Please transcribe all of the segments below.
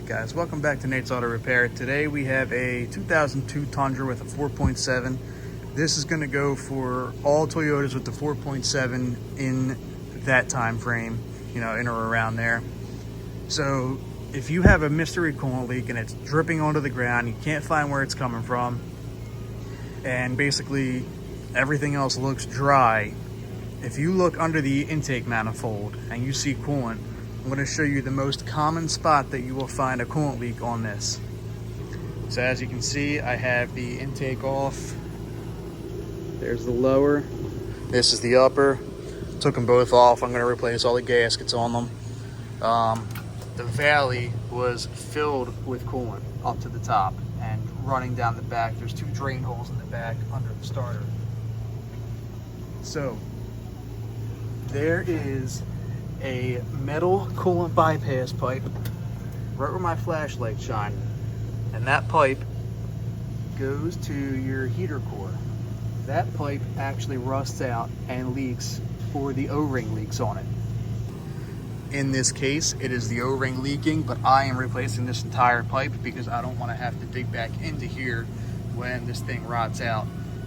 Alright guys, welcome back to Nate's Auto Repair. Today we have a 2002 Tundra with a 4.7. This is going to go for all Toyotas with the 4.7 in that time frame, you know, in or around there. So if you have a mystery coolant leak and it's dripping onto the ground, you can't find where it's coming from, and basically everything else looks dry, if you look under the intake manifold and you see coolant, I'm going to show you the most common spot that you will find a coolant leak on this. So as you can see, I have the intake off. There's the lower. This is the upper. Took them both off. I'm going to replace all the gaskets on them. The valley was filled with coolant up to the top and running down the back. There's two drain holes in the back under the starter. So there is a metal coolant bypass pipe right where my flashlight shine, and that pipe goes to your heater core. That pipe actually rusts out and leaks, or the O-ring leaks on it. In this case, it is the O-ring leaking, but I am replacing this entire pipe because I don't want to have to dig back into here when this thing rots out.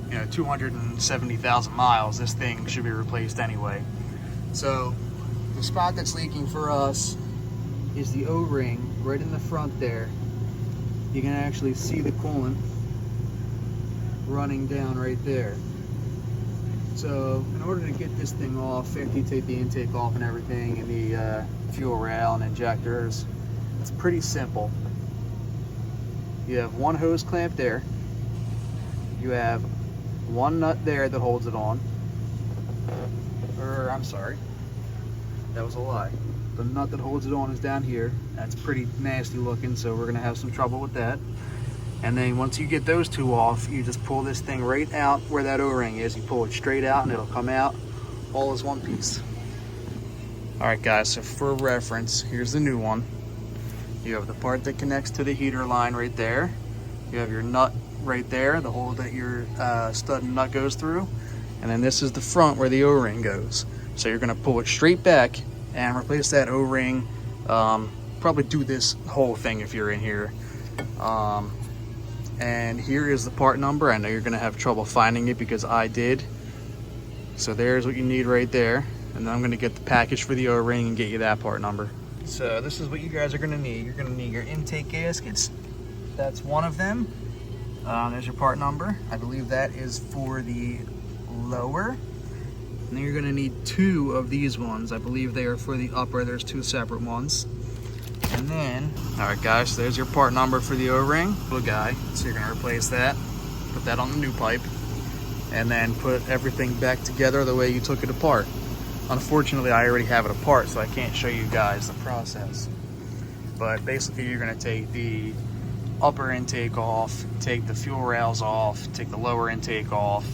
You know, 270,000 miles, this thing should be replaced anyway. So the spot that's leaking for us is the O-ring right in the front there. You can actually see the coolant running down right there. So in order to get this thing off, after you take the intake off and everything, and the fuel rail and injectors, it's pretty simple. You have one hose clamp there. You have one nut there that holds it on. Or I'm sorry, that was a lie. The nut that holds it on is down here. That's pretty nasty looking, so we're gonna have some trouble with that. And then once you get those two off, you just pull this thing right out where that O-ring is. You pull it straight out and it'll come out all as one piece. All right guys, so for reference, here's the new one. You have the part that connects to the heater line right there. You have your nut right there, the hole that your stud and nut goes through. And then this is the front where the O-ring goes. So you're gonna pull it straight back and replace that O-ring. Probably do this whole thing if you're in here. And here is the part number. I know you're gonna have trouble finding it because I did. So there's what you need right there. And then I'm gonna get the package for the O-ring and get you that part number. So this is what you guys are gonna need. You're gonna need your intake gaskets. That's one of them. There's your part number. I believe that is for the lower. And then you're gonna need two of these ones. I believe they are for the upper. There's two separate ones. And then, all right guys, so there's your part number for the O-ring, little guy. So you're gonna replace that, put that on the new pipe, and then put everything back together the way you took it apart. Unfortunately, I already have it apart, so I can't show you guys the process. But basically, you're gonna take the upper intake off, take the fuel rails off, take the lower intake off,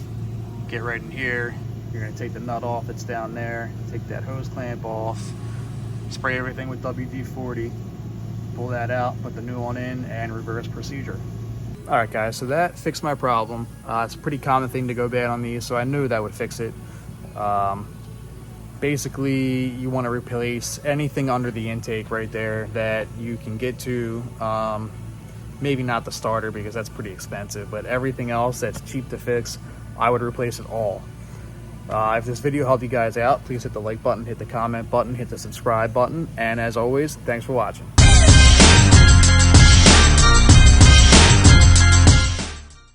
get right in here. You're gonna take the nut off that's down there, take that hose clamp off, spray everything with WD-40, pull that out, put the new one in, and reverse procedure. All right guys, so that fixed my problem. It's a pretty common thing to go bad on these, so I knew that would fix it. Basically, you want to replace anything under the intake right there that you can get to. Maybe not the starter because that's pretty expensive, but everything else that's cheap to fix, I would replace it all. If this video helped you guys out, please hit the like button, hit the comment button, hit the subscribe button, and as always, thanks for watching.